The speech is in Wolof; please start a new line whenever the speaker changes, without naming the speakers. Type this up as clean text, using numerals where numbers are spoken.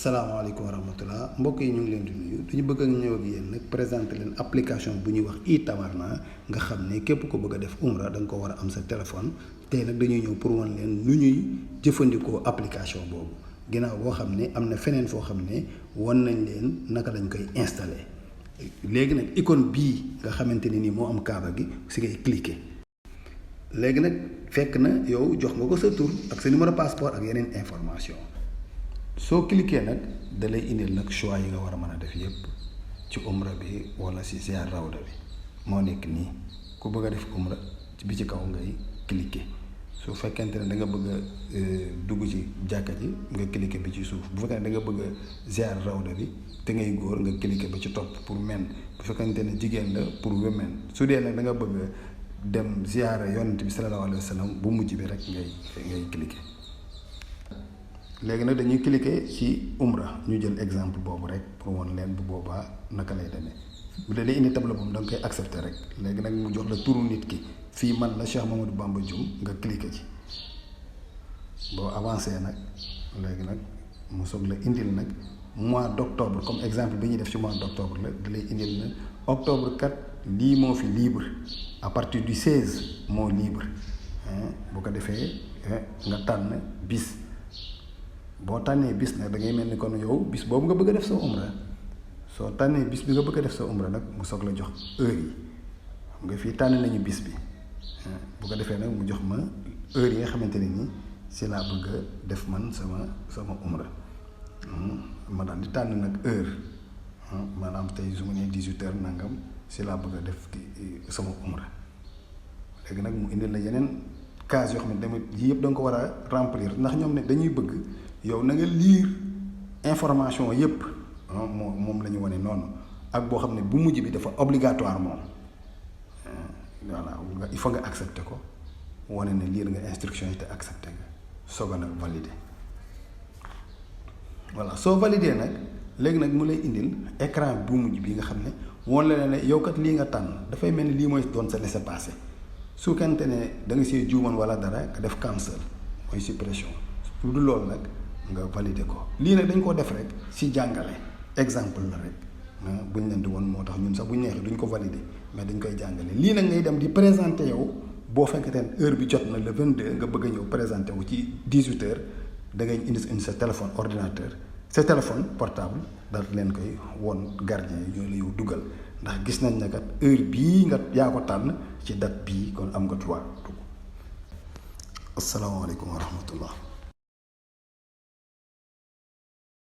asalaamaaleykum wa rahmatullah mbokk yi ñu ngi leen di nuyu dañu bëgg a ñëw ak yéen nag présenter leen application bu ñuy wax iTawarna nga xam ne képp ko bëgg a def umra da nga ko war a am sa téléphone tey nag dañuy ñëw pour wan leen nu ñuy jëfandikoo application boobu ginnaaw boo xam ne am na feneen foo xam ne wan nañ leen naka lañ koy installer léegi nag icône bii nga xamante ne nii moo am kaaba gi si ngay cliquer léegi nag fekk na yow jox nga ko sa tur ak sa numéro passeport ak yeneen information soo cliquer nag da lay indil nag choix yi nga war a mën a def yépp ci umra bi wala si ziar rawda bi moo nekk nii ku bëgg a def umra bi ci kaw ngay cliquer su fekkente ne da nga bëgg a dugg ci jàkka ji nga cliquer bi ci suuf bu fekkee ne da nga bëgg a ziar rawda bi te ngay góor nga cliquer ba ci topp pour men bu fekkente ne jigéen la pour women su dee nag da nga bëgg a dem ziara yonent bi sallallahu alayhi wa sallam bu mujj bi rek ngay cliquer léegi nag dañuy cliquer ci umra ñu jël exemple boobu rek pour won leen bu boobaa naka lay demee bu dee day indi tableau boobu da nga koy accepter rek léegi nag mu jox la turu nit ki fii man la Cheikh Mamadou Bamba Dioum nga cliquer ci boo avancé nag léegi nag mu soog la indil nag mois d'octobre comme exemple bi ñuy def ci mois d'octobre la da lay indil na octobre kat lii moo fi libre à partir du 16 moo libre bu ko defee nga tànn bis boo tànnee bis nag da ngay mel ni kon yow bis boobu nga bëgg a def sa umra soo tànnee bis bi nga bëgg a def sa umra nag mu soog la jox heure yi xam nga fii tànn nañu bis bi bu ko defee nag mu jox ma heure yi nga xamante ne nii si laa bëgg a def man sama umra ma daal di tànn nag heure maanaam tey su ma nee 18h nangam si laa bëgg a def sama umra léegi nag mu indil la yeneen case yoo xam ne tamit yii yëpp da nga ko war a remplir ndax ñoom ne dañuy bëgg yow na nga lire information yëpp moom la ñu wane noonu ak boo xam ne bu mujj bi dafa obligatoire moom voilà il faut nga accepter ko wane ne lire nga instruction yi te accepter nga soog a nag valider voilà soo valider nag léegi nag mu lay indil écran bu mujj bi nga xam ne woon la ne yow kat lii nga tànn dafay mel ni lii mooy doon sa laissez-passer su kente ne da nga see juuman wala dara nga def cancel mooy suppression lu dul loolu nag nga valider ko lii nag dañ ko def rek si jàngale exemple la rek buñ leen di woon moo tax ñun sax buñ neexee duñ ko valider mais dañ koy jàngale lii nag ngay dem di présenter yow boo fekkente ne heure bi jot na le 22 nga bëgg a ñëw présenter wu ci 18h da ngay indi sa téléphone ordinateur sa téléphone portable daal leen koy won gardien yi ñoo la yow dugal ndax gis nañ ne kat heure bii nga yaa ko tànn ci date bii kon am nga droit dugg asalaamaaleykum wa rahmatullah